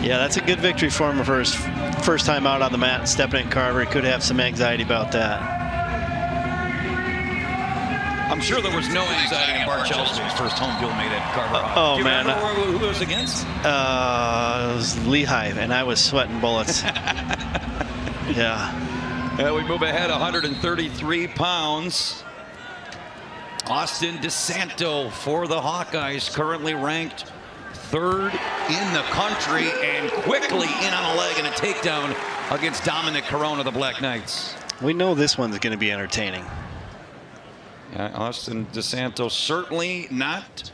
Yeah, that's a good victory for him for his first time out on the mat and stepping in Carver. He could have some anxiety about that. I'm sure there was no anxiety in Bart Chelsea's first home duel made at Carver. Oh, do you man. remember who it was against? It was Lehigh, and I was sweating bullets. Yeah. We move ahead 133 pounds. Austin DeSanto for the Hawkeyes, currently ranked 3rd in the country and quickly in on a leg and a takedown against Dominic Carone of the Black Knights. We know this one's going to be entertaining. Austin DeSanto certainly not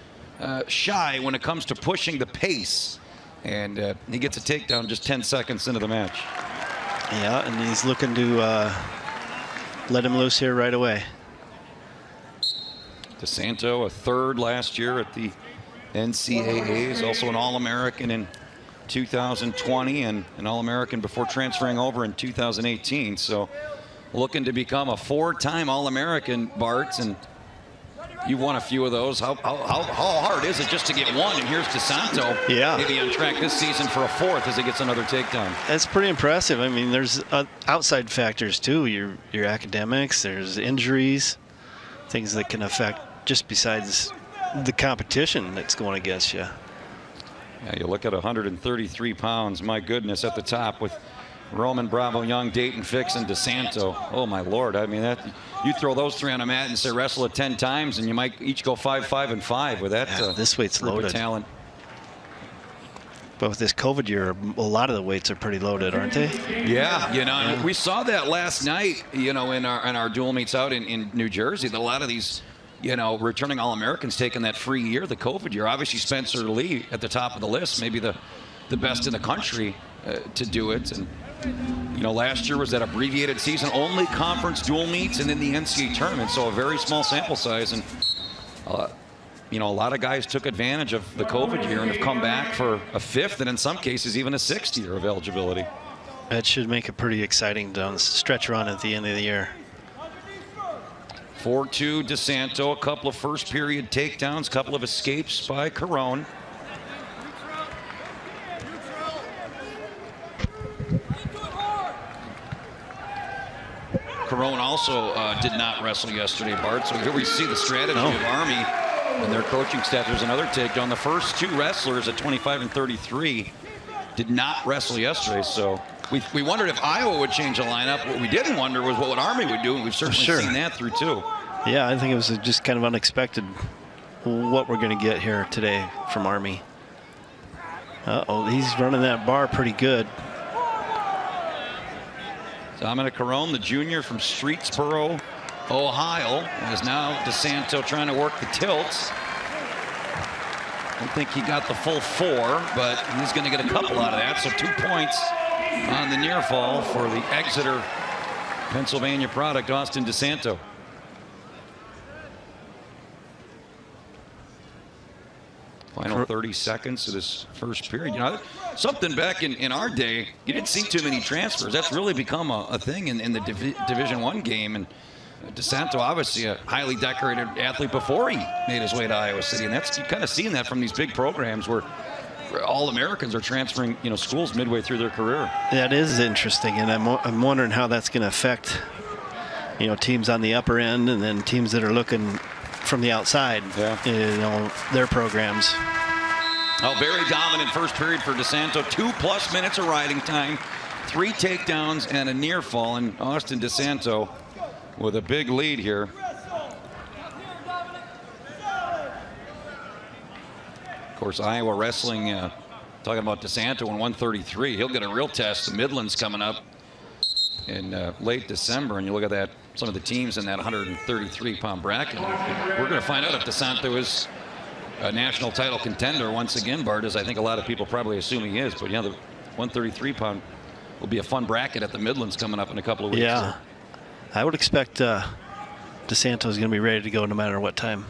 shy when it comes to pushing the pace. And he gets a takedown just 10 seconds into the match. Yeah, and he's looking to let him loose here right away. DeSanto, a 3rd last year at the NCAA, is also an All-American in 2020 and an All-American before transferring over in 2018. So looking to become a 4-time All-American, Bart, and you won a few of those. How hard is it just to get one? And here's DeSanto, maybe on track this season for a 4th as he gets another takedown. That's pretty impressive. I mean, there's outside factors too. Your academics, there's injuries, things that can affect just besides the competition that's going against you. Yeah, you look at 133 pounds. My goodness, at the top with Roman, Bravo, Young, Dayton, Fix, and DeSanto. Oh my Lord! I mean, that you throw those 3 on a mat and say wrestle it 10 times, and you might each go 5, 5, and 5 with that. This weight's loaded. Talent. But with this COVID year, a lot of the weights are pretty loaded, aren't they? Yeah, you know, we saw that last night. You know, in our dual meets out in New Jersey, that a lot of these, you know, returning All-Americans taking that free year, the COVID year. Obviously, Spencer Lee at the top of the list, maybe the best in the country to do it. And you know, last year was that abbreviated season, only conference dual meets and then the NCAA tournament, so a very small sample size. And you know, a lot of guys took advantage of the COVID year and have come back for a 5th and in some cases even a 6th year of eligibility. That should make it pretty exciting down the stretch run at the end of the year. 4-2 DeSanto, a couple of first period takedowns, a couple of escapes by Carone. Carone also did not wrestle yesterday, Bart. So here we see the strategy of Army and their coaching staff. There's another takedown. The first 2 wrestlers at 25 and 33 did not wrestle yesterday. So we wondered if Iowa would change the lineup. What we didn't wonder was what Army would do, and we've certainly seen that through too. Yeah, I think it was just kind of unexpected what we're going to get here today from Army. Uh-oh, he's running that bar pretty good. Dominic Carone, the junior from Streetsboro, Ohio, is now DeSanto trying to work the tilts. I don't think he got the full 4, but he's going to get a couple out of that. So 2 points on the near fall for the Exeter, Pennsylvania product, Austin DeSanto. Final 30 seconds of this first period. You know, something back in our day, you didn't see too many transfers. That's really become a thing in the Division I game. And DeSanto, obviously a highly decorated athlete before he made his way to Iowa City. And that's, you kind of seen that from these big programs where All-Americans are transferring, you know, schools midway through their career. That is interesting, and I'm wondering how that's going to affect, you know, teams on the upper end and then teams that are looking from the outside, you know, their programs. Oh, very dominant first period for DeSanto. 2+ minutes of riding time, 3 takedowns and a near fall, and Austin DeSanto with a big lead here. Of course, Iowa wrestling, talking about DeSanto in 133. He'll get a real test. The Midlands coming up in late December, and you look at that, some of the teams in that 133-pound bracket. We're going to find out if DeSanto is a national title contender once again, Bart, as I think a lot of people probably assume he is. But yeah, the 133-pound will be a fun bracket at the Midlands coming up in a couple of weeks. Yeah, I would expect DeSanto is going to be ready to go no matter what time.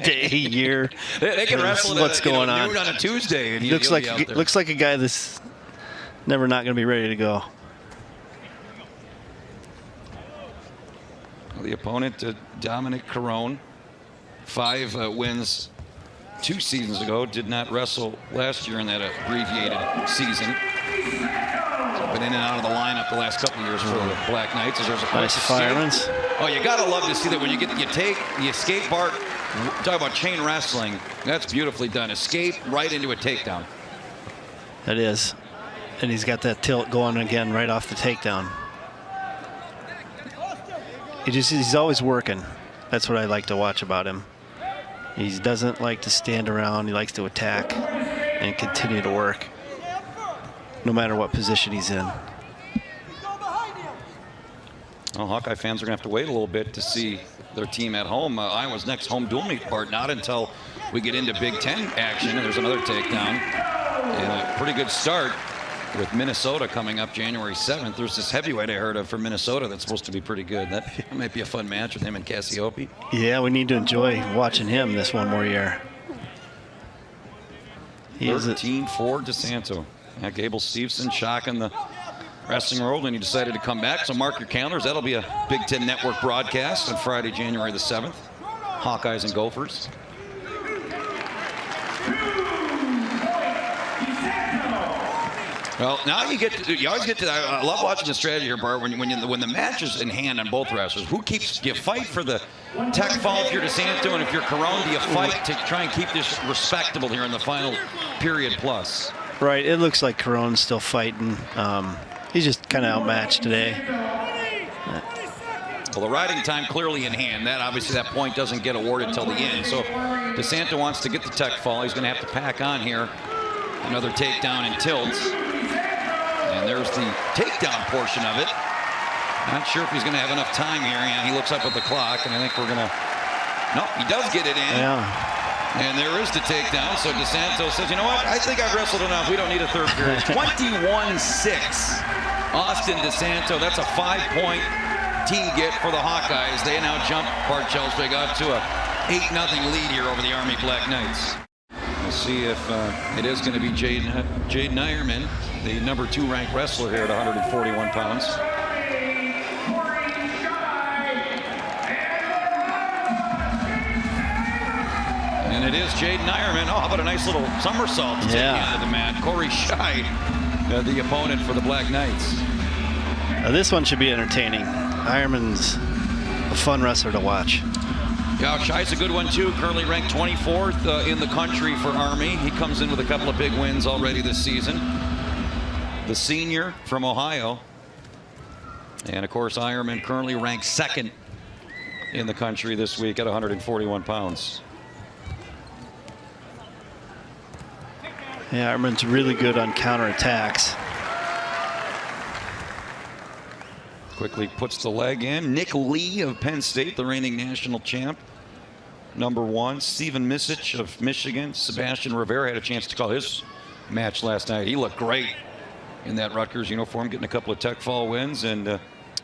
Day, year. They can wrestle what's going on on a Tuesday. And looks like a guy that's never not going to be ready to go. The opponent, Dominic Carone, 5 wins 2 seasons ago. Did not wrestle last year in that abbreviated season. So been in and out of the lineup the last couple of years for the Black Knights. There's a nice fireman's. Oh, you gotta love to see that when you escape Bart. Talk about chain wrestling. That's beautifully done. Escape right into a takedown. That is. And he's got that tilt going again right off the takedown. He's always working. That's what I like to watch about him. He doesn't like to stand around. He likes to attack and continue to work, no matter what position he's in. Well, Hawkeye fans are going to have to wait a little bit to see their team at home. Iowa's next home dual meet part, not until we get into Big Ten action. And there's another takedown. And a pretty good start with Minnesota coming up January 7th. There's this heavyweight I heard of from Minnesota that's supposed to be pretty good. That might be a fun match with him and Cassioppi. Yeah, we need to enjoy watching him this one more year. 13 for DeSanto. Yeah, Gable Steveson shocking the wrestling world, and he decided to come back. So mark your calendars. That'll be a Big Ten Network broadcast on Friday, January the 7th. Hawkeyes and Gophers. Well, now you always get to. I love watching the strategy here, Bart. When the match is in hand on both wrestlers, do you fight for the tech fall if you're DeSanto, and if you're Carone, do you fight to try and keep this respectable here in the final period plus? Right. It looks like Carone's still fighting. He's just kind of outmatched today. Well, the riding time clearly in hand. That point doesn't get awarded till the end. So if DeSanto wants to get the tech fall, he's going to have to pack on here. Another takedown and tilts. And there's the takedown portion of it. Not sure if he's going to have enough time here. Yeah, he looks up at the clock, and I think we're going to... No, he does get it in. Yeah. And there is the takedown. So DeSanto says, you know what? I think I've wrestled enough. We don't need a third period. 21-6. Austin DeSanto. That's a 5-point team get for the Hawkeyes. They now jump Bart Chelsea up to a 8-0 lead here over the Army Black Knights. We'll see if it is going to be Jaydin Eierman, the number 2 ranked wrestler here at 141 pounds. And it is Jaydin Eierman. Oh, how about a nice little somersault to take you onto the mat. Cory Shie, the opponent for the Black Knights. This one should be entertaining. Eierman's a fun wrestler to watch. Yeah, Shie's a good one too. Currently ranked 24th in the country for Army. He comes in with a couple of big wins already this season. The senior from Ohio. And of course, Eierman currently ranked 2nd in the country this week at 141 pounds. Yeah, Eierman's really good on counterattacks. Quickly puts the leg in. Nick Lee of Penn State, the reigning national champ. Number 1. Steven Misich of Michigan. Sebastian Rivera had a chance to call his match last night. He looked great in that Rutgers uniform, getting a couple of tech fall wins. And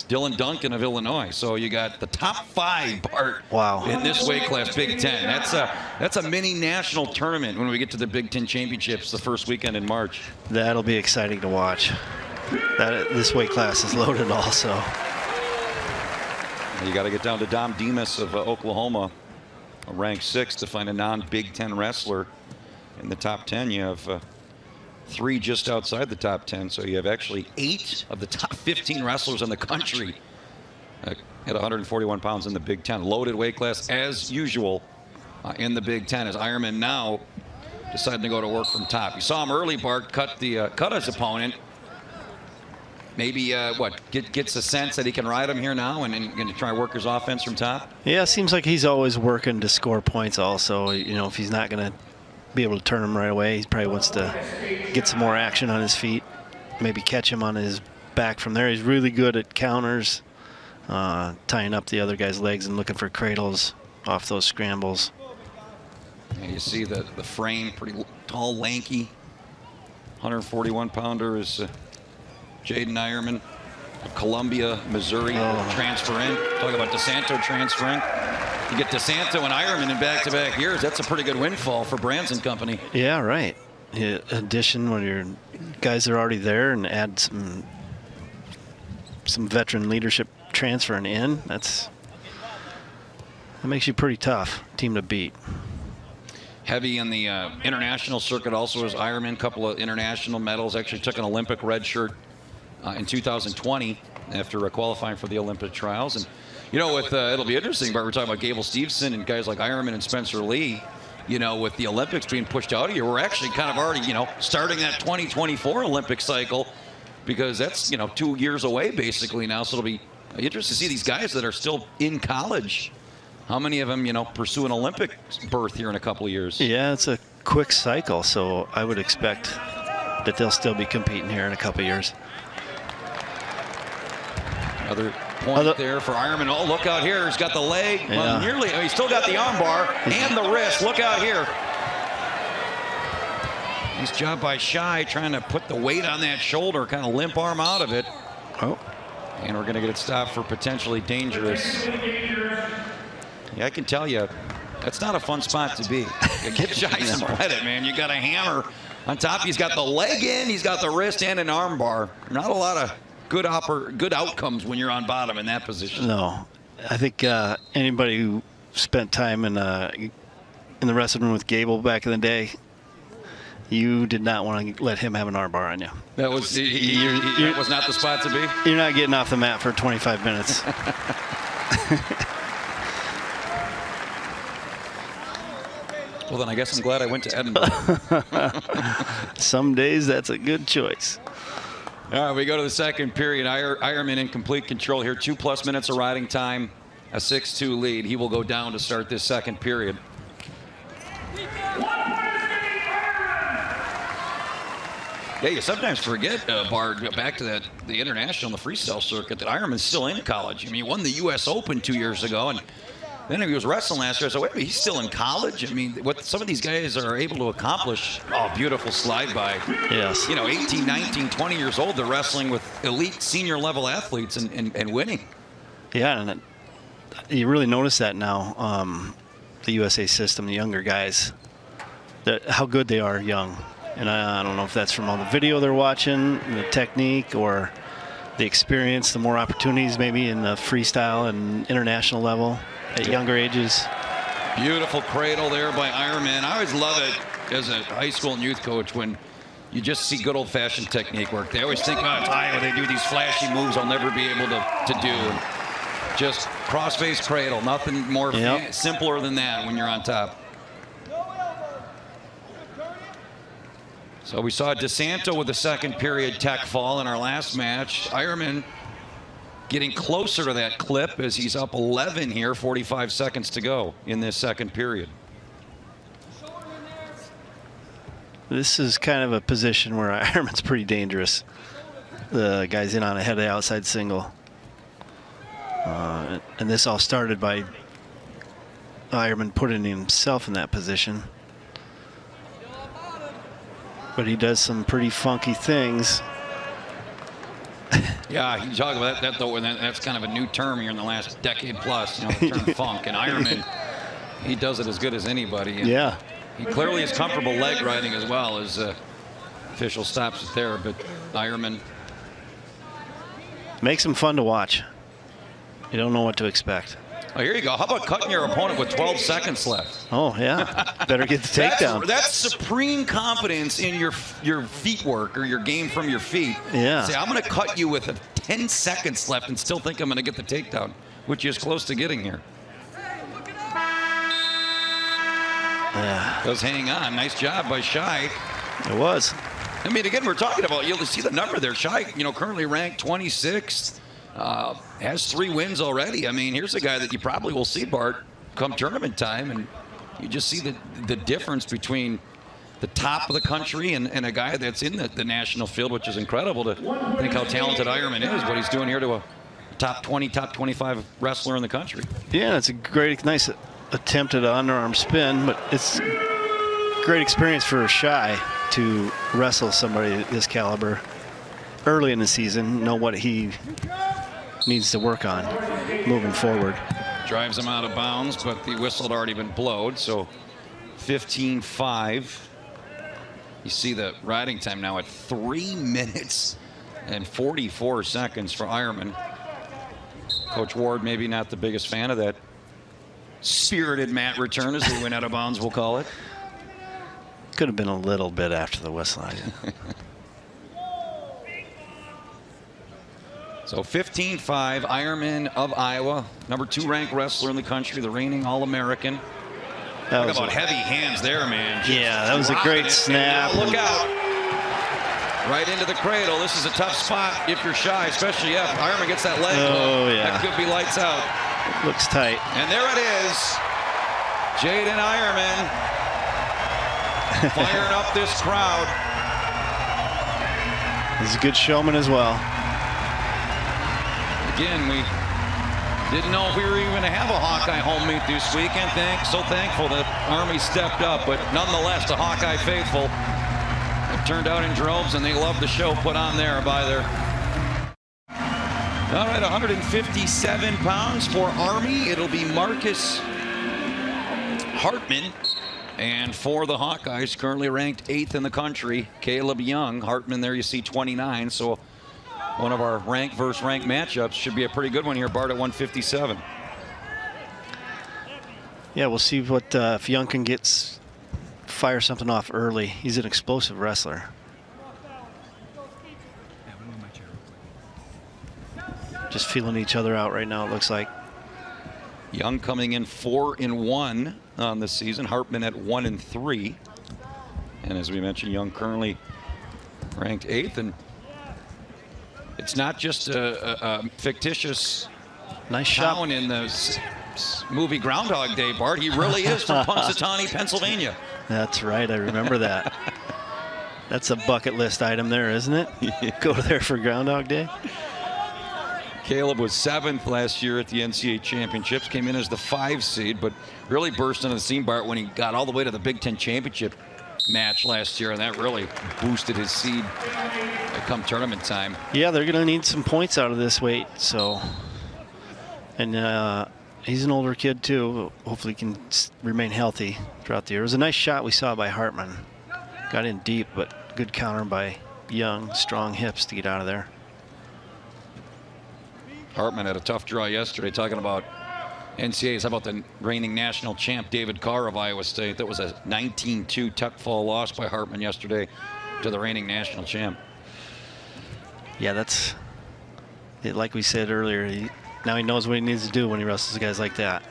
Dylan Duncan of Illinois. So you got the top 5 Bart in this weight class, Big Ten. That's a mini national tournament when we get to the Big Ten championships the first weekend in March. That'll be exciting to watch. This weight class is loaded also. You got to get down to Dom Demas of Oklahoma, ranked 6th, to find a non-Big Ten wrestler in the top 10. You have 3 just outside the top 10, so you have actually 8 of the top 15 wrestlers in the country at 141 pounds in the Big Ten. Loaded weight class as usual in the Big Ten, as Eierman now deciding to go to work from top. You saw him early, Bart, cut his opponent. Maybe, gets a sense that he can ride him here now and going to try and work his offense from top? Yeah, it seems like he's always working to score points also. You know, if he's not going to be able to turn him right away, he probably wants to get some more action on his feet, maybe catch him on his back from there. He's really good at counters, tying up the other guy's legs and looking for cradles off those scrambles. Yeah, you see the frame, pretty tall, lanky. 141-pounder is... Jaydin Eierman of Columbia, Missouri, transfer in. Talk about DeSanto transferring. You get DeSanto and Eierman in back-to-back years. That's a pretty good windfall for Brands and company. Yeah, right. Addition when your guys are already there and add some veteran leadership transferring in. That makes you pretty tough team to beat. heavy in the international circuit. Also as Eierman, a couple of international medals. Actually took an Olympic red shirt in 2020 after qualifying for the Olympic trials. And with it'll be interesting, but we're talking about Gable Steveson and guys like Eierman and Spencer Lee. With the Olympics being pushed out of here, we're actually kind of already, starting that 2024 Olympic cycle, because that's, 2 years away basically now. So it'll be interesting to see these guys that are still in college. How many of them, pursue an Olympic berth here in a couple of years? Yeah, it's a quick cycle, so I would expect that they'll still be competing here in a couple of years. Another point there for Eierman. Oh, look out here. He's got the leg. Yeah. Well, he's still got the arm bar and the wrist. Look out here. Nice job by Shie trying to put the weight on that shoulder, kind of limp arm out of it. Oh. And we're going to get it stopped for potentially dangerous. Yeah, I can tell you, that's not a fun spot to be. Give Shie some credit, man. You got a hammer on top. He's got the leg in, he's got the wrist and an arm bar. Not a lot of good outcomes when you're on bottom in that position. No, I think anybody who spent time in the wrestling room with Gable back in the day, you did not want to let him have an arm bar on you. That was that was not the spot to be. You're not getting off the mat for 25 minutes. Well, then I guess I'm glad I went to Edinburgh. Some days that's a good choice. All right, we go to the second period. Eierman in complete control here. 2+ minutes of riding time, a 6-2 lead. He will go down to start this second period. Yeah, you sometimes forget, Bard, back to the international, the freestyle circuit, that Eierman's still in college. I mean, he won the U.S. Open 2 years ago, and then he was wrestling last year. So wait a minute, he's still in college? I mean, what some of these guys are able to accomplish. Oh, beautiful slide by. Yes. 18, 19, 20 years old, they're wrestling with elite senior level athletes and winning. Yeah, and you really notice that now, the USA system, the younger guys, how good they are young. And I don't know if that's from all the video they're watching, the technique, or the experience, the more opportunities maybe in the freestyle and international level at younger ages. Beautiful cradle there by Eierman. I always love it as a high school and youth coach when you just see good old-fashioned technique work. They always think about Iowa, they do these flashy moves I'll never be able to do. Just cross-face cradle, nothing more simpler than that when you're on top. So we saw DeSanto with the second period tech fall in our last match. Eierman getting closer to that clip as he's up 11 here, 45 seconds to go in this second period. This is kind of a position where Eierman's pretty dangerous. The guy's in on a head of outside single. And this all started by Eierman putting himself in that position. But he does some pretty funky things. Yeah, you talk about that though, and that's kind of a new term here in the last decade plus, the term funk. And Eierman, he does it as good as anybody. And yeah. He clearly is comfortable leg riding as well, as official stops it there. But Eierman makes him fun to watch. You don't know what to expect. Oh, here you go. How about cutting your opponent with 12 seconds left? Oh, yeah. Better get the takedown. That's supreme confidence in your feet work or your game from your feet. Yeah. Say, I'm going to cut you with 10 seconds left and still think I'm going to get the takedown, which is close to getting here. Yeah. Does hang on. Nice job by Shie. It was. I mean, again, we're talking about, you'll see the number there. Shie, currently ranked 26th. Has 3 wins already. I mean, here's a guy that you probably will see, Bart, come tournament time, and you just see the difference between the top of the country and a guy that's in the national field, which is incredible to think how talented Eierman is, what he's doing here to a top 20, top 25 wrestler in the country. Yeah, it's a nice attempt at an underarm spin, but it's a great experience for Shie to wrestle somebody this caliber early in the season, know what he needs to work on moving forward. Drives him out of bounds, but the whistle had already been blowed, so 15-5. You see the riding time now at 3 minutes and 44 seconds for Eierman. Coach Ward maybe not the biggest fan of that spirited mat return, as we went out of bounds, we'll call it. could have been a little bit after the whistle. So 15-5, Eierman of Iowa, number 2 ranked wrestler in the country, the reigning All-American. Talk about heavy hands there, man. Yeah, that was a great snap. Look out. Right into the cradle. This is a tough spot if you're Shie, especially if Eierman gets that leg. Oh, yeah. That could be lights out. Looks tight. And there it is. Jaydin Eierman firing up this crowd. He's a good showman as well. Again, we didn't know if we were even going to have a Hawkeye home meet this weekend. So thankful that Army stepped up, but nonetheless, the Hawkeye faithful have turned out in droves, and they love the show put on there by their. All right, 157 pounds for Army. It'll be Markus Hartman. And for the Hawkeyes, currently ranked 8th in the country, Kaleb Young. Hartman there you see 29, so one of our ranked versus ranked matchups should be a pretty good one here, Bart, at 157. Yeah, we'll see what if Young can fire something off early. He's an explosive wrestler. Just feeling each other out right now, it looks like. Young coming in 4-1 on this season. Hartman at 1-3. And as we mentioned, Young currently ranked 8th. And it's not just a fictitious nice town shot in the movie Groundhog Day, Bart. He really is from Punxsutawney, Pennsylvania. That's right. I remember that. That's a bucket list item there, isn't it? Yeah. Go there for Groundhog Day. Kaleb was 7th last year at the NCAA championships, came in as the 5 seed, but really burst into the scene, Bart, when he got all the way to the Big Ten championship match last year, and that really boosted his seed come tournament time. Yeah, they're going to need some points out of this weight, so. And he's an older kid, too. Hopefully he can remain healthy throughout the year. It was a nice shot we saw by Hartman. Got in deep, but good counter by Young. Strong hips to get out of there. Hartman had a tough draw yesterday, talking about NCAAs. How about the reigning national champ, David Carr of Iowa State? That was a 19-2 tuck fall loss by Hartman yesterday to the reigning national champ. Yeah, that's it, like we said earlier. Now he knows what he needs to do when he wrestles guys like that.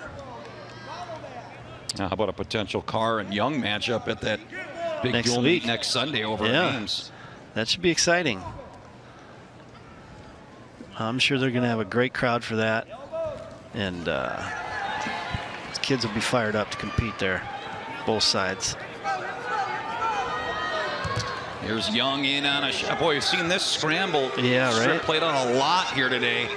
Now, how about a potential Carr and Young matchup at that big dual meet next Sunday over at Ames? That should be exciting. I'm sure they're going to have a great crowd for that. And kids will be fired up to compete there, both sides. Here's Young in on a shot. Boy, you've seen this scramble. Yeah, right. Played on a lot here today.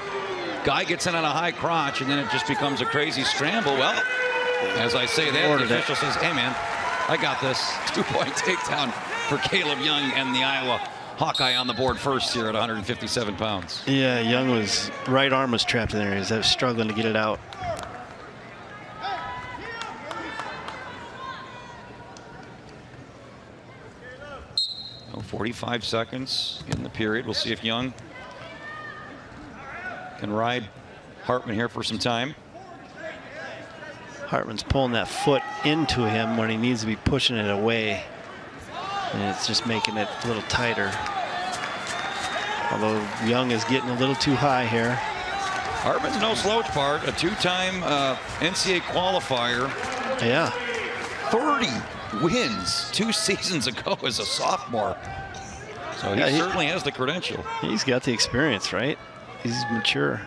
Guy gets in on a high crotch, and then it just becomes a crazy scramble. Well, as I say that, the official says, hey, man, I got this. 2-point takedown for Kaleb Young and the Iowa Hawkeye on the board first here at 157 pounds. Yeah, Young was, right arm was trapped in there. He was struggling to get it out. Oh, 45 seconds in the period. We'll see if Young can ride Hartman here for some time. Hartman's pulling that foot into him when he needs to be pushing it away. And it's just making it a little tighter. Although Young is getting a little too high here. Hartman's no slouch, Bart. A 2-time NCAA qualifier. Yeah. 30 wins 2 seasons ago as a sophomore. So he certainly has the credential. He's got the experience, right? He's mature.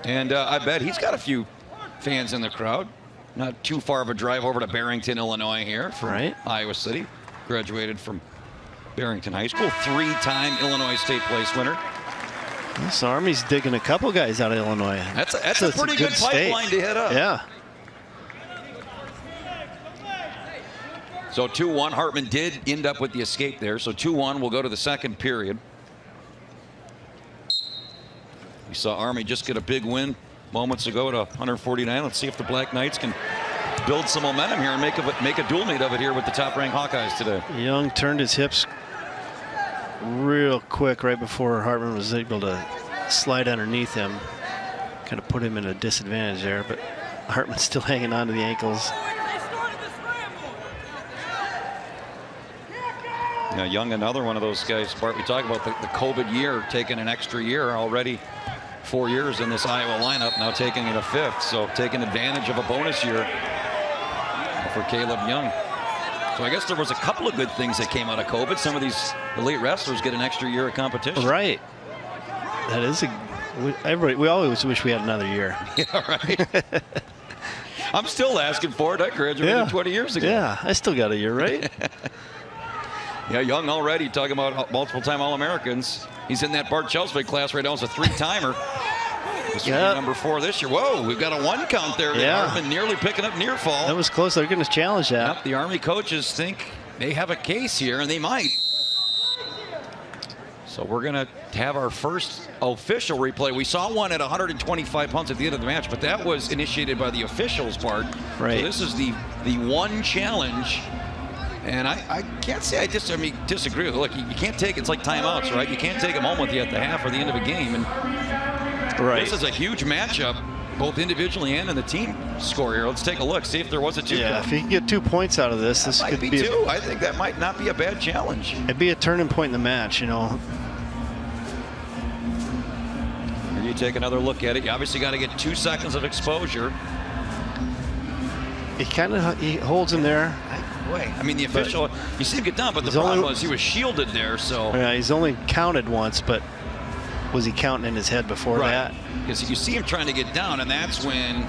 And I bet he's got a few fans in the crowd. Not too far of a drive over to Barrington, Illinois here from Iowa City. Graduated from Barrington High School. 3-time Illinois State Place winner. This Army's digging a couple guys out of Illinois. That's a pretty good pipeline to hit up. Yeah. So 2-1. Hartman did end up with the escape there. So 2-1. We'll go to the second period. We saw Army just get a big win moments ago to 149. Let's see if the Black Knights can build some momentum here and make a dual meet of it here with the top-ranked Hawkeyes today. Young turned his hips real quick right before Hartman was able to slide underneath him. Kind of put him in a disadvantage there, but Hartman's still hanging on to the ankles. Yeah, Young, another one of those guys. Bart, we talk about the COVID year, taking an extra year already. 4 years in this Iowa lineup, now taking it a 5th. So taking advantage of a bonus year for Kaleb Young. So I guess there was a couple of good things that came out of COVID. Some of these elite wrestlers get an extra year of competition. Right. That is we always wish we had another year. Yeah, right. I'm still asking for it. I graduated 20 years ago. Yeah, I still got a year, right? Yeah, Young already talking about multiple-time All-Americans. He's in that Bart Chelsvig class right now as a 3-timer. Number 4 this year. Whoa, we've got a 1 count there. Hartman nearly picking up near fall. That was close. They're going to challenge that. Yep, the Army coaches think they have a case here, and they might. So we're going to have our first official replay. We saw one at 125 pounds at the end of the match, but that was initiated by the officials part. Right. So this is the one challenge. And I can't say I disagree with it. Look, you can't take, it's like timeouts, right? You can't take them home with you at the half or the end of a game. And this is a huge matchup, both individually and in the team score here. Let's take a look, see if there was a 2 Yeah, count. if you can get 2 points out of this, this could be 2. I think that might not be a bad challenge. It'd be a turning point in the match, you know. Here you take another look at it. You obviously got to get 2 seconds of exposure. He holds him there. I mean, the official, you see him get down, but the problem was he was shielded there, so. Yeah, he's only counted once, but was he counting in his head before that? Because you see him trying to get down, and that's when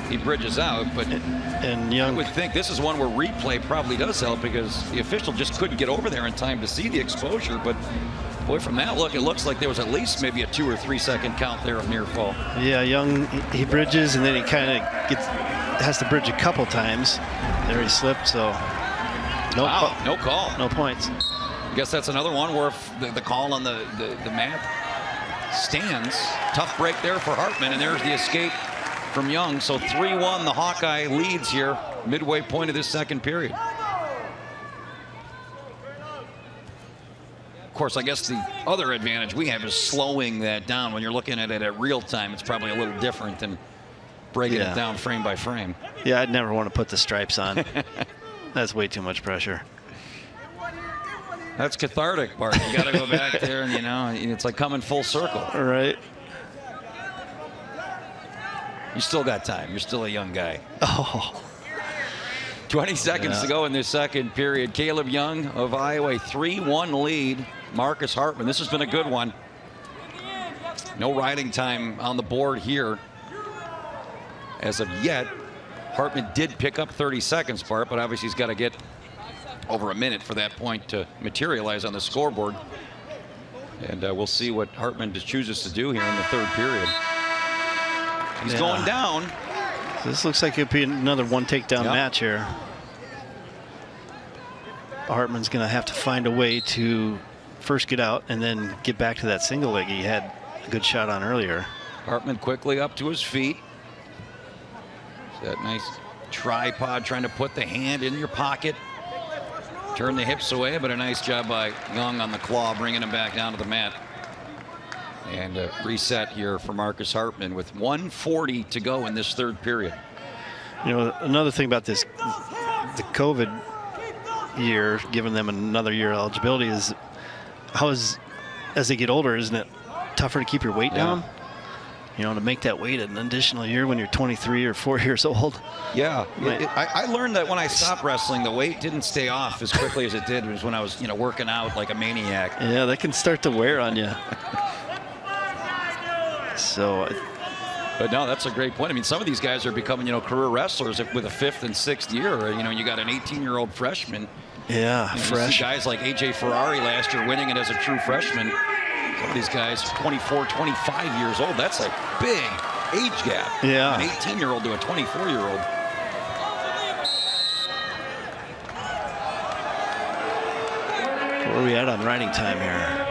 he bridges out. But and Young, I would think this is one where replay probably does help because the official just couldn't get over there in time to see the exposure. But boy, from that look, it looks like there was at least maybe a 2 or 3 second count there of near fall. Yeah, Young, he bridges, and then he kind of has to bridge a couple times. There he slipped, so no call. No points. I guess that's another one where if the call on the mat stands. Tough break there for Hartman, and there's the escape from Young. So 3-1, the Hawkeye leads here, midway point of this second period. Of course, I guess the other advantage we have is slowing that down. When you're looking at it at real time, it's probably a little different than breaking it down frame by frame. Yeah, I'd never want to put the stripes on. That's way too much pressure. That's cathartic, Bart. You got to go back there, and, you know, it's like coming full circle. All right. You still got time. You're still a young guy. Oh. 20 seconds to go in this second period. Kaleb Young of Iowa, 3-1 lead. Markus Hartman. This has been a good one. No riding time on the board here as of yet. Hartman did pick up 30 seconds, Bart, but obviously he's got to get over a minute for that point to materialize on the scoreboard. And we'll see what Hartman chooses to do here in the third period. He's going down. This looks like it'd be another one takedown match here. Hartman's going to have to find a way to first get out and then get back to that single leg he had a good shot on earlier. Hartman quickly up to his feet. That nice tripod, trying to put the hand in your pocket. Turn the hips away, but a nice job by Young on the claw, bringing him back down to the mat. And a reset here for Markus Hartman with 1:40 to go in this third period. You know, another thing about this, the COVID year, giving them another year eligibility, is as they get older, isn't it tougher to keep your weight down? You know, to make that weight an additional year when you're 23 or 4 years old. Yeah, I learned that when I stopped wrestling, the weight didn't stay off as quickly as it did. It was when I was, working out like a maniac. Yeah, that can start to wear on you. So, but no, that's a great point. I mean, some of these guys are becoming, career wrestlers with a 5th and 6th year. You got an 18-year-old freshman. Yeah, fresh. You see guys like A.J. Ferrari last year winning it as a true freshman. Some of these guys, 24, 25 years old. That's a big age gap. Yeah. An 18-year-old to a 24-year-old. Where are we at on riding time here?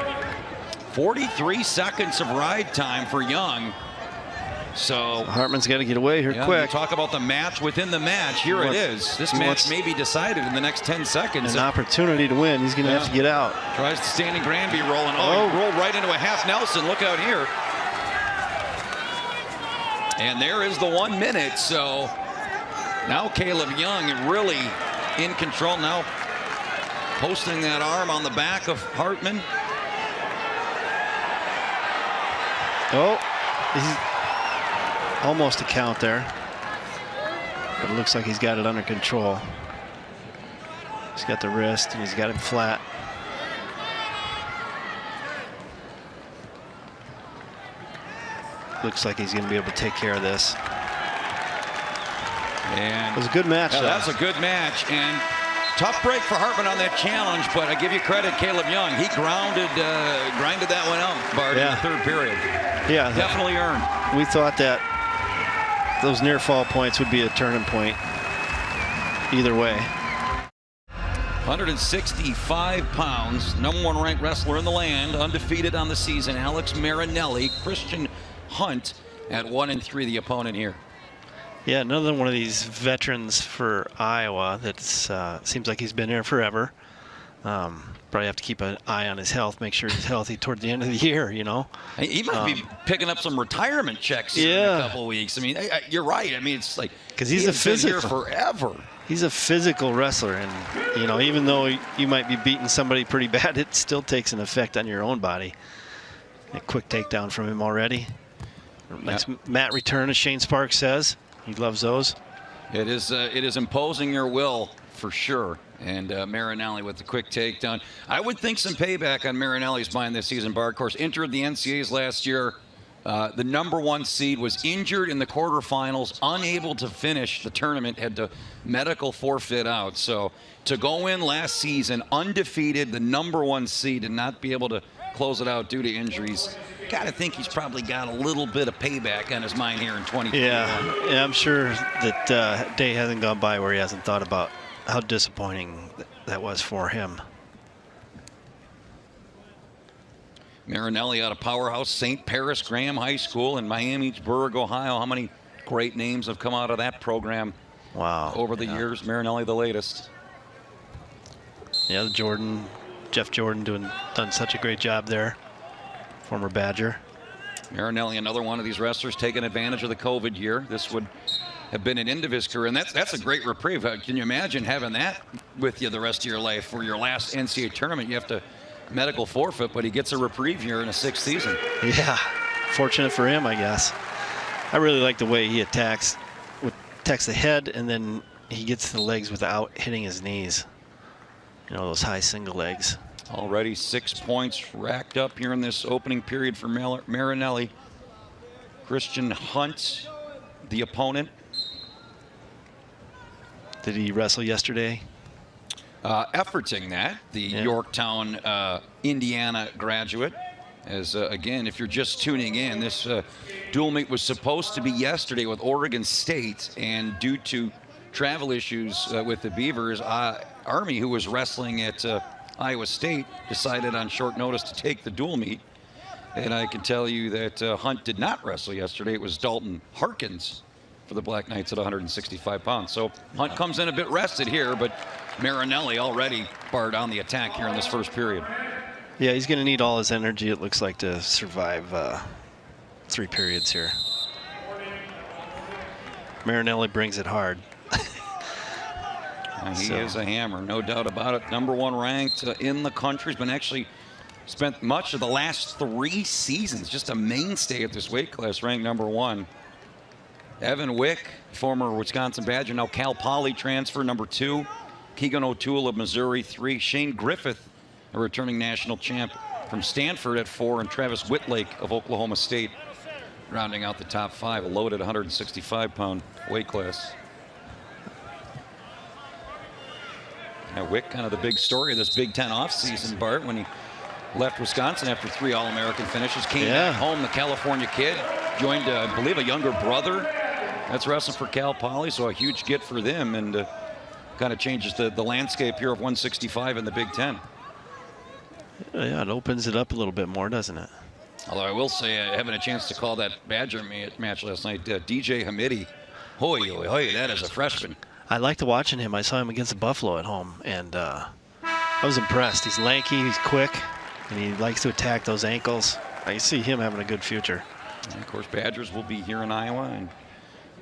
43 seconds of ride time for Young. So Hartman's got to get away here quick. You talk about the match within the match. Here it is. This match may be decided in the next 10 seconds. An opportunity to win. He's going to have to get out. Tries to standing Granby rolling. Oh, he rolled right into a half Nelson. Look out here. And there is the 1 minute. So now Kaleb Young really in control. Now posting that arm on the back of Hartman. Oh, he's almost a count there. But it looks like he's got it under control. He's got the wrist and he's got him flat. Looks like he's going to be able to take care of this. And it was a good match. Yeah, that was a good match. And tough break for Hartman on that challenge, but I give you credit, Kaleb Young. He grinded that one out, Bart, in the third period. Yeah. Definitely earned. We thought that those near fall points would be a turning point either way. 165 pounds, number 1 ranked wrestler in the land, undefeated on the season, Alex Marinelli. Christian Hunt at 1-3, the opponent here. Yeah, another one of these veterans for Iowa that seems like he's been there forever. Probably have to keep an eye on his health, make sure he's healthy toward the end of the year, you know. He might be picking up some retirement checks in a couple of weeks. I mean, you're right. I mean, it's like because he's a physical. Been here forever. He's a physical wrestler, and you know, even though you might be beating somebody pretty bad, it still takes an effect on your own body. A quick takedown from him already. Nice mat return, as Shane Sparks says. He loves those. It is imposing your will for sure. And Marinelli with the quick takedown. I would think some payback on Marinelli's mind this season. Bar, of course, entered the NCAAs last year. The number 1 seed was injured in the quarterfinals, unable to finish the tournament, had to medical forfeit out. So to go in last season undefeated, the number 1 seed, and not be able to close it out due to injuries, gotta think he's probably got a little bit of payback on his mind here in 2021. Yeah, I'm sure that day hasn't gone by where he hasn't thought about how disappointing that was for him. Marinelli out of powerhouse St. Paris Graham High School in Miamisburg, Ohio. How many great names have come out of that program over the years? Marinelli the latest. Yeah, Jeff Jordan done such a great job there. Former Badger. Marinelli, another one of these wrestlers taking advantage of the COVID year. This would have been an end of his career, and that's a great reprieve. Can you imagine having that with you the rest of your life? For your last NCAA tournament, you have to medical forfeit, but he gets a reprieve here in a 6th season. Yeah, fortunate for him, I guess. I really like the way he attacks the head, and then he gets the legs without hitting his knees. You know, those high single legs. Already 6 points racked up here in this opening period for Marinelli. Christian Hunt, the opponent. Did he wrestle yesterday? Efforting that, the Yorktown, Indiana graduate. As again, if you're just tuning in, this dual meet was supposed to be yesterday with Oregon State, and due to travel issues with the Beavers, Army, who was wrestling at Iowa State, decided on short notice to take the dual meet. And I can tell you that Hunt did not wrestle yesterday. It was Dalton Harkins for the Black Knights at 165 pounds. So Hunt comes in a bit rested here, but Marinelli already barred on the attack here in this first period. Yeah, he's going to need all his energy, it looks like, to survive 3 periods here. Marinelli brings it hard. He is a hammer, no doubt about it. Number 1 ranked in the country. He's been actually spent much of the last 3 seasons just a mainstay at this weight class, ranked number 1. Evan Wick, former Wisconsin Badger, now Cal Poly transfer, number 2. Keegan O'Toole of Missouri, 3. Shane Griffith, a returning national champ from Stanford, at 4. And Travis Whitlake of Oklahoma State, rounding out the top 5, a loaded 165-pound weight class. Now, Wick, kind of the big story of this Big Ten offseason, Bart, when he left Wisconsin after 3 All-American finishes, came back home, the California kid, joined, I believe, a younger brother that's wrestling for Cal Poly, so a huge get for them, and kind of changes the landscape here of 165 in the Big Ten. Yeah, it opens it up a little bit more, doesn't it? Although I will say, having a chance to call that Badger match last night, DJ Hamidi, hoy, that is a freshman. I liked watching him. I saw him against the Buffalo at home, and I was impressed. He's lanky, he's quick, and he likes to attack those ankles. I see him having a good future. And of course, Badgers will be here in Iowa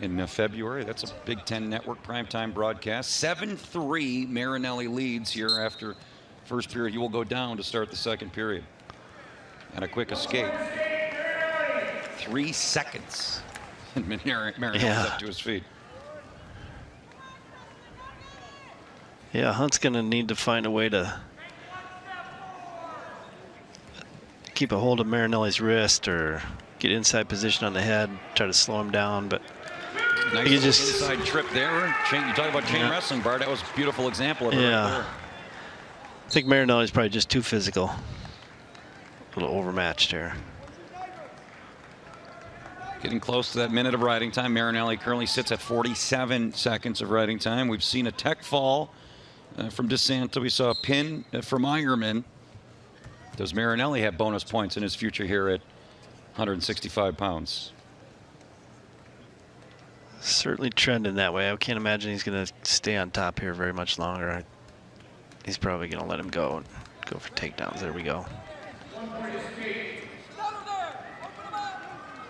in February. That's a Big Ten Network primetime broadcast. 7-3 Marinelli leads here after first period. He will go down to start the second period. And a quick escape. 3 seconds. And Marinelli's up to his feet. Yeah, Hunt's going to need to find a way to keep a hold of Marinelli's wrist or get inside position on the head, try to slow him down. But nice inside trip there. You talk about chain wrestling, Bart. That was a beautiful example of it. Yeah. Right there. I think Marinelli's probably just too physical. A little overmatched here. Getting close to that minute of riding time. Marinelli currently sits at 47 seconds of riding time. We've seen a tech fall from DeSanto. We saw a pin from Eierman. Does Marinelli have bonus points in his future here at 165 pounds? Certainly trending that way. I can't imagine he's going to stay on top here very much longer. He's probably going to let him go and go for takedowns. There we go.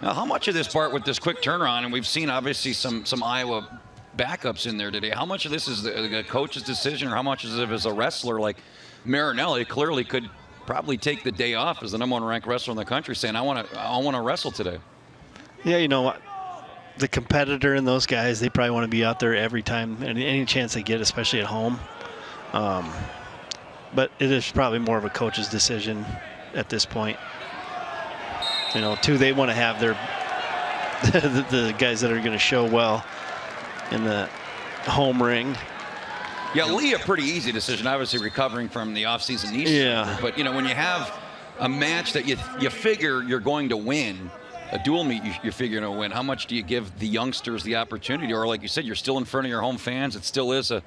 Now, how much of this, Bart, with this quick turnaround, and we've seen obviously some Iowa backups in there today, how much of this is the coach's decision, or how much is it as a wrestler like Marinelli clearly could probably take the day off as the #1 ranked wrestler in the country, saying, I want to wrestle today? Yeah, you know what? The competitor in those guys, they probably want to be out there every time, any chance they get, especially at home. But it is probably more of a coach's decision at this point. You know, too, they want to have their the guys that are going to show well in the home ring. Yeah, Lee, a pretty easy decision, obviously recovering from the offseason knee surgery. Yeah. But, you know, when you have a match that you figure you're going to win, a dual meet you figure you're going to win, how much do you give the youngsters the opportunity? Or like you said, you're still in front of your home fans. It still is a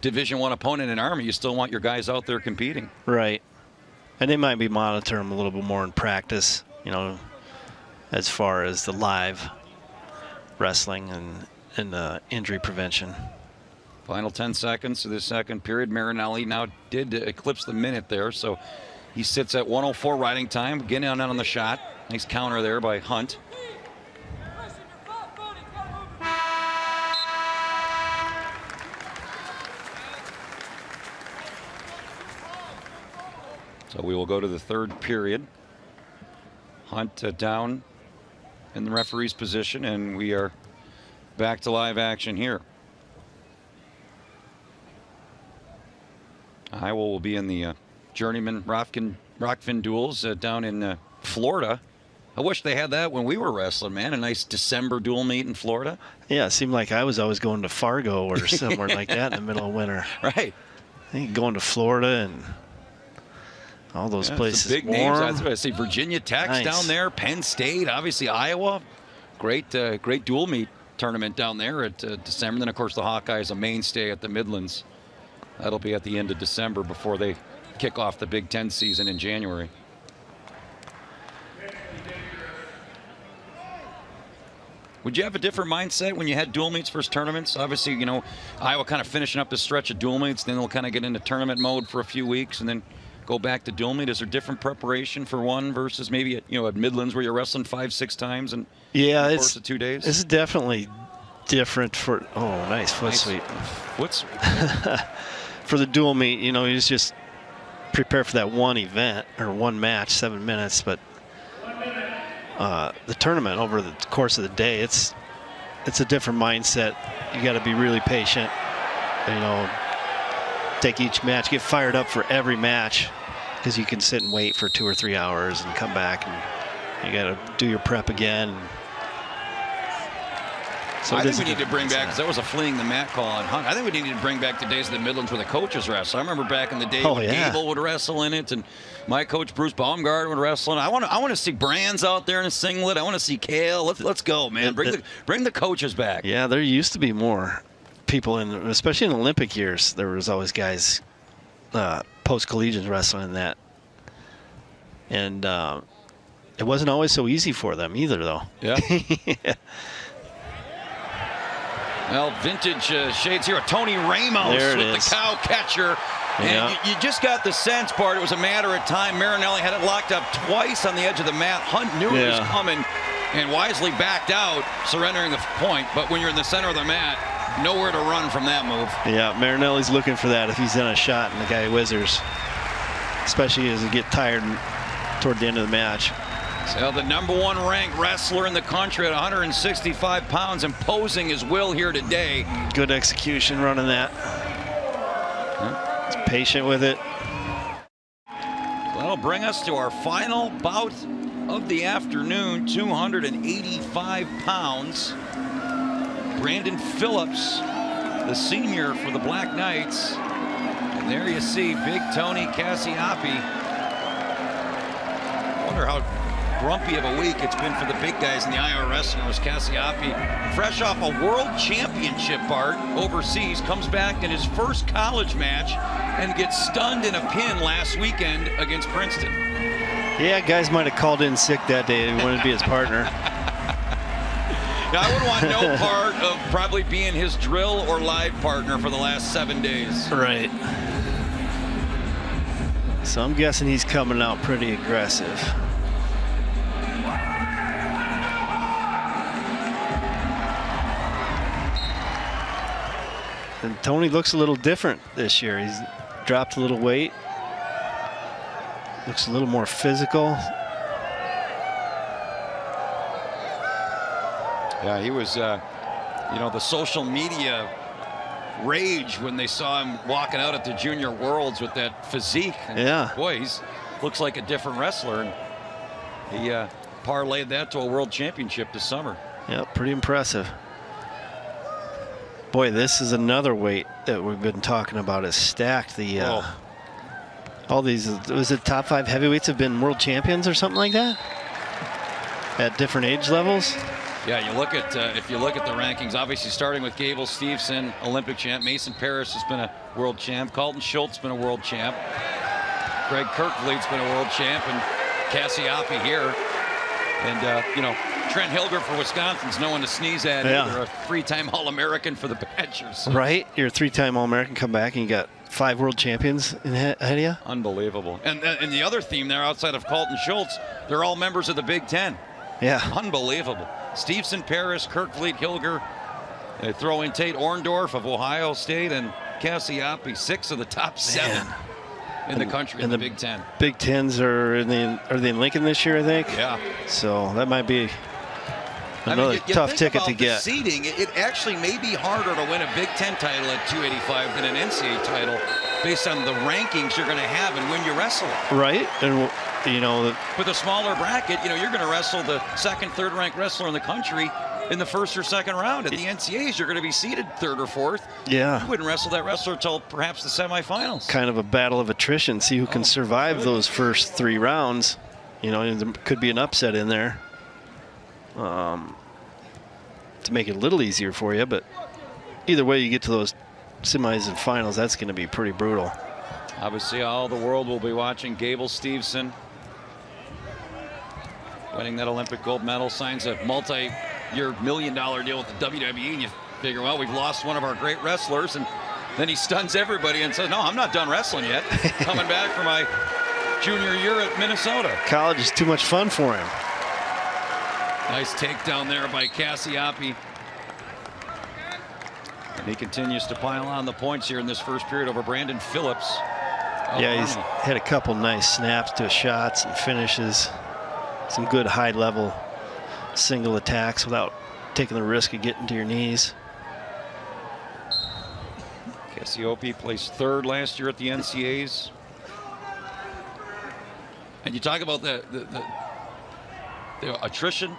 Division I opponent in Army. You still want your guys out there competing. Right. And they might be monitoring them a little bit more in practice, you know, as far as the live wrestling and injury prevention. Final 10 seconds of this second period. Marinelli now did eclipse the minute there, so he sits at 104 riding time. Getting on the shot. Nice counter there by Hunt. So we will go to the third period. Hunt down in the referee's position, and we are back to live action here. Iowa will be in the Journeyman Rockfin duels down in Florida. I wish they had that when we were wrestling, man. A nice December dual meet in Florida. Yeah, it seemed like I was always going to Fargo or somewhere like that in the middle of winter. Right. I think going to Florida and all those places. Big warm. names. I see Virginia Tech's down there, Penn State, obviously Iowa. Great dual meet tournament down there at December. Then, of course, the Hawkeyes, a mainstay at the Midlands. That'll be at the end of December before they kick off the Big Ten season in January. Would you have a different mindset when you had dual meets versus tournaments? Obviously, you know, Iowa kind of finishing up the stretch of dual meets, then they'll kind of get into tournament mode for a few weeks and then go back to dual meet. Is there different preparation for one versus maybe at Midlands where you're wrestling 5-6 times in the course of 2 days? It's definitely different for nice foot sweep. Foot sweep. For the dual meet, you know, you just prepare for that one event or one match, 7 minutes, but the tournament over the course of the day, it's a different mindset. You got to be really patient, you know, take each match, get fired up for every match, because you can sit and wait for 2 or 3 hours and come back and you got to do your prep again. So I think we need to bring back, because that was a fleeing the mat call on Hunt. I think we need to bring back the days of the Midlands where the coaches wrestle. I remember back in the day when Gable would wrestle in it, and my coach Bruce Baumgart would wrestle. And I want to see Brands out there in a singlet. I want to see Kale. Let's go, man. Bring the coaches back. Yeah, there used to be more people especially in the Olympic years. There was always guys post-collegiate wrestling in that, and it wasn't always so easy for them either, though. Yeah. Yeah. Well, vintage shades here. Tony Ramos with the cow catcher. And you just got the sense, Bart, it was a matter of time. Marinelli had it locked up twice on the edge of the mat. Hunt knew it was coming and wisely backed out, surrendering the point. But when you're in the center of the mat, nowhere to run from that move. Yeah, Marinelli's looking for that if he's in a shot and the guy whizzers. especially as you get tired toward the end of the match. So the #1 ranked wrestler in the country at 165 pounds, imposing his will here today. Good execution running that. He's patient with it. That'll bring us to our final bout of the afternoon, 285 pounds. Brandon Phillips, the senior for the Black Knights. And there you see Big Tony Cassioppi. I wonder how grumpy of a week it's been for the big guys in the IRS. And it was Cassioppi, fresh off a world championship, Bart, overseas, comes back in his first college match and gets stunned in a pin last weekend against Princeton. Yeah, guys might have called in sick that day. They wanted to be his partner. Now, I would want no part of probably being his drill or live partner for the last 7 days. Right. So I'm guessing he's coming out pretty aggressive. And Tony looks a little different this year. He's dropped a little weight. Looks a little more physical. Yeah, he was, you know, the social media rage when they saw him walking out at the Junior Worlds with that physique. And yeah. Boy, he looks like a different wrestler. And he parlayed that to a world championship this summer. Yeah, pretty impressive. Boy, this is another weight that we've been talking about is stacked. The all these, was it top 5 heavyweights have been world champions or something like that? At different age levels? Yeah, you look at if you look at the rankings, obviously starting with Gable Steveson, Olympic champ. Mason Paris has been a world champ. Carlton Schultz been a world champ. Greg Kirkvliet's been a world champ, and Cassioppi here. And you know, Trent Hilger for Wisconsin's no one to sneeze at. Yeah. Either. A 3-time All-American for the Badgers. Right, you're a 3-time All-American. Come back and you got 5 world champions ahead of you. Unbelievable. And the other theme there, outside of Carlton Schultz, they're all members of the Big Ten. Yeah. Unbelievable. Steveson, Paris, Kirkvliet, Hilger. They throw in Tate Orndorff of Ohio State and Cassioppi, 6 of the top 7 in the country in the Big Ten. Big Tens are they in Lincoln this year, I think? Yeah. So that might be another tough ticket to get. Seeding, it actually may be harder to win a Big Ten title at 285 than an NCAA title based on the rankings you're going to have and when you wrestle. Right. And, you know, with a smaller bracket, you know, you're going to wrestle the 2nd, 3rd ranked wrestler in the country in the 1st or 2nd round. At the NCAAs, you're going to be seeded 3rd or 4th. Yeah. You wouldn't wrestle that wrestler until perhaps the semifinals. Kind of a battle of attrition. See who can survive those first 3 rounds. You know, there could be an upset in there to make it a little easier for you. But either way, you get to those semis and finals, that's going to be pretty brutal. Obviously, all the world will be watching Gable Steveson winning that Olympic gold medal, signs a multi-year $1 million deal with the WWE, and you figure, well, we've lost one of our great wrestlers, and then he stuns everybody and says, no, I'm not done wrestling yet. Coming back for my junior year at Minnesota. College is too much fun for him. Nice takedown there by Cassioppi. And he continues to pile on the points here in this first period over Brandon Phillips. Yeah, he's had a couple nice snaps to shots and finishes. Some good high-level single attacks without taking the risk of getting to your knees. Cassioppi placed 3rd last year at the NCAAs. And you talk about the attrition,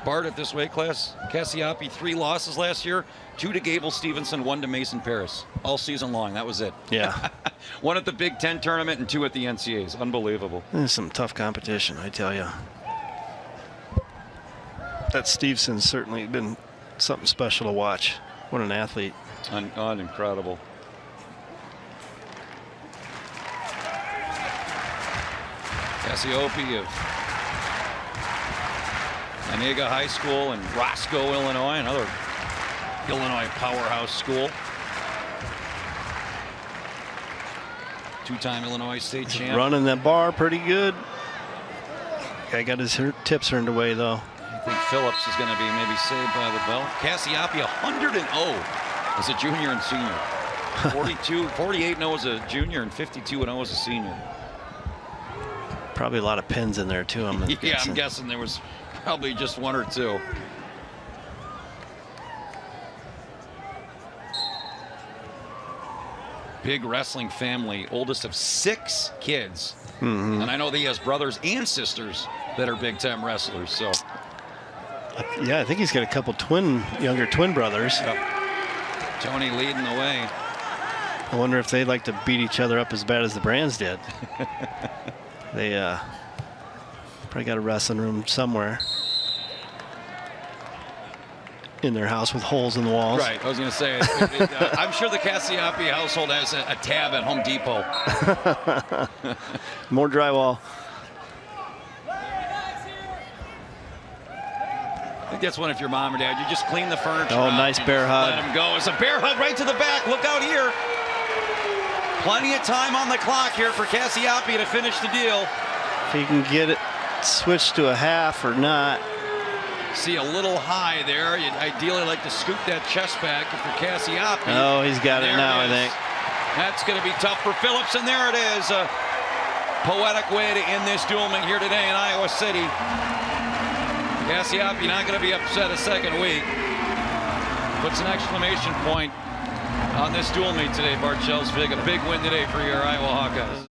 Bart, at this weight class. Cassioppi, 3 losses last year, 2 to Gable Steveson, 1 to Mason Paris. All season long, that was it. Yeah. 1 at the Big Ten tournament and 2 at the NCAAs. Unbelievable. There's some tough competition, I tell you. That Stevenson's certainly been something special to watch. What an athlete. Incredible. Cassioppi of Onega High School in Roscoe, Illinois, another Illinois powerhouse school. 2-time Illinois state champ. Running that bar pretty good. Guy got his tips earned away, though. I think Phillips is going to be maybe saved by the bell. Cassioppi 100-0 as a junior and senior. 48-0 as a junior and 52-0 as a senior. Probably a lot of pins in there too. Yeah, I'm guessing there was probably just one or two. Big wrestling family, oldest of 6 kids. And I know that he has brothers and sisters that are big-time wrestlers. So, yeah, I think he's got a couple younger twin brothers. Tony leading the way. I wonder if they'd like to beat each other up as bad as the Brands did. They probably got a wrestling room somewhere in their house with holes in the walls. Right, I was going to say, I'm sure the Cassioppi household has a tab at Home Depot. More drywall. I think that's one if your mom or dad, you just clean the furniture. Oh, nice bear hug. Let him go. It's a bear hug right to the back. Look out here. Plenty of time on the clock here for Cassioppi to finish the deal. If he can get it switched to a half or not. See a little high there. You'd ideally like to scoop that chest back for Cassioppi. Oh, he's got it now, I think. That's going to be tough for Phillips, and there it is. A poetic way to end this duelment here today in Iowa City. Cassioppi not going to be upset a second week. Puts an exclamation point on this duel meet today, Bart Schelsvig. A big win today for your Iowa Hawkeyes.